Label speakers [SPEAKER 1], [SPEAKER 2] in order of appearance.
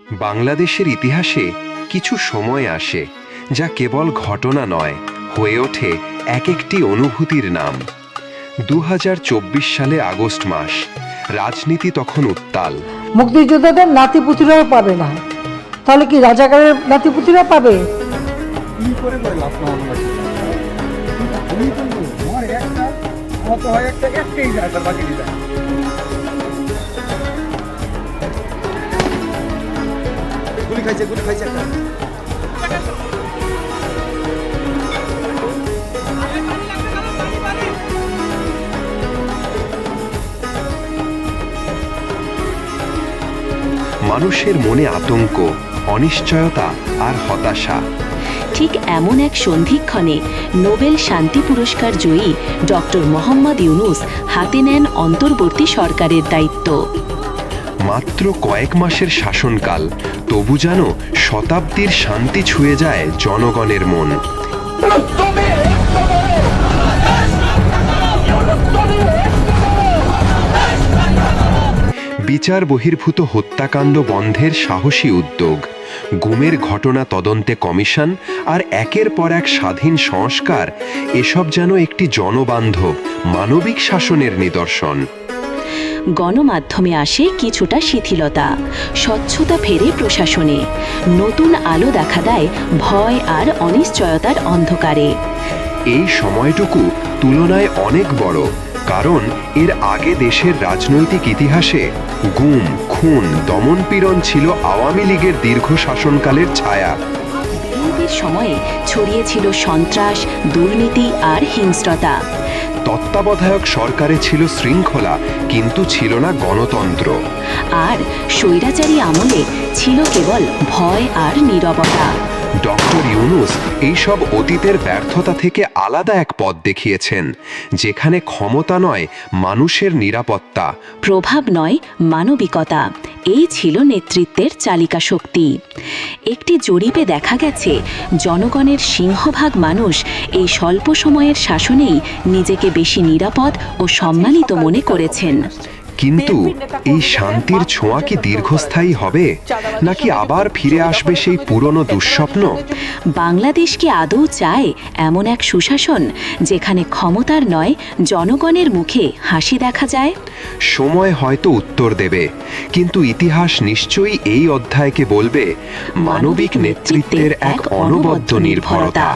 [SPEAKER 1] বাংলাদেশের ইতিহাসে কিছু সময় আসে যা কেবল ঘটনা নয়, হয়ে ওঠে এক একটি অনুভূতির নাম। 2024 সালে আগস্ট মাস, রাজনীতি তখন উত্তাল।
[SPEAKER 2] মুক্তিযোদ্ধাদের নাতিপুতিরাও পাবে না, তাহলে কি রাজাকারের নাতিপুতিরা পাবে?
[SPEAKER 3] কি করে লাভ একটাই যায়, তার বাকি যায়। গুলি খাইছে একটা।
[SPEAKER 1] মানুষের মনে আতঙ্ক, অনিশ্চয়তা আর হতাশা।
[SPEAKER 4] ঠিক এমন এক সন্ধিক্ষণে নোবেল শান্তি পুরস্কার জয়ী ডক্টর মোহাম্মদ ইউনূস হাতে নেন অন্তর্বর্তী সরকারের দায়িত্ব।
[SPEAKER 1] মাত্র কয়েক মাসের শাসনকাল, তবু যেন শতাব্দীর শান্তি ছুঁয়ে যায় জনগণের মন। বিচার বহির্ভূত হত্যাকাণ্ড বন্ধের সাহসী উদ্যোগ, গুমের ঘটনা তদন্তে কমিশন আর একের পর এক স্বাধীন সংস্কার, এসব যেন একটি জনবান্ধব মানবিক শাসনের নিদর্শন।
[SPEAKER 4] গণমাধ্যমে আসে কিছুটা শিথিলতা, স্বচ্ছতা ফেরে প্রশাসনে, নতুন আলো দেখা দেয় ভয় আর অনিশ্চয়তার অন্ধকারে।
[SPEAKER 1] এই সময়টুকু তুলনায় অনেক বড়, কারণ এর আগে দেশের রাজনৈতিক ইতিহাসে গুম, খুন, দমনপীড়ন ছিল আওয়ামী লীগের দীর্ঘ শাসনকালের ছায়া।
[SPEAKER 4] বিএনপির সময়ে ছড়িয়েছিল সন্ত্রাস, দুর্নীতি আর হিংস্রতা।
[SPEAKER 1] তত্ত্বাবধায়ক সরকারে ছিল শৃঙ্খলা, কিন্তু ছিল না গণতন্ত্র।
[SPEAKER 4] আর স্বৈরাচারী আমলে ছিল কেবল ভয় আর নীরবতা।
[SPEAKER 1] ডক্টর ইউনূস এইসব অতীতের ব্যর্থতা থেকে আলাদা এক পথ দেখিয়েছেন, যেখানে ক্ষমতা নয়, মানুষের নিরাপত্তা,
[SPEAKER 4] প্রভাব নয়, মানবিকতা, এই ছিল নেতৃত্বের চালিকা শক্তি। একটি জরিপে দেখা গেছে, জনগণের সিংহভাগ মানুষ এই স্বল্প সময়ের শাসনেই নিজেকে বেশি নিরাপদ ও সম্মানিত মনে করেছেন।
[SPEAKER 1] কিন্তু এই শান্তির ছোঁয়া কি দীর্ঘস্থায়ী হবে, নাকি আবার ফিরে আসবে সেই পুরনো দুঃস্বপ্ন?
[SPEAKER 4] বাংলাদেশ কি আদৌ চায় এমন এক সুশাসন, যেখানে ক্ষমতার নয়, জনগণের মুখে হাসি দেখা যায়?
[SPEAKER 1] সময় হয়তো উত্তর দেবে, কিন্তু ইতিহাস নিশ্চয়ই এই অধ্যায়কে বলবে মানবিক নেতৃত্বের এক অনবদ্য নির্ভরতা।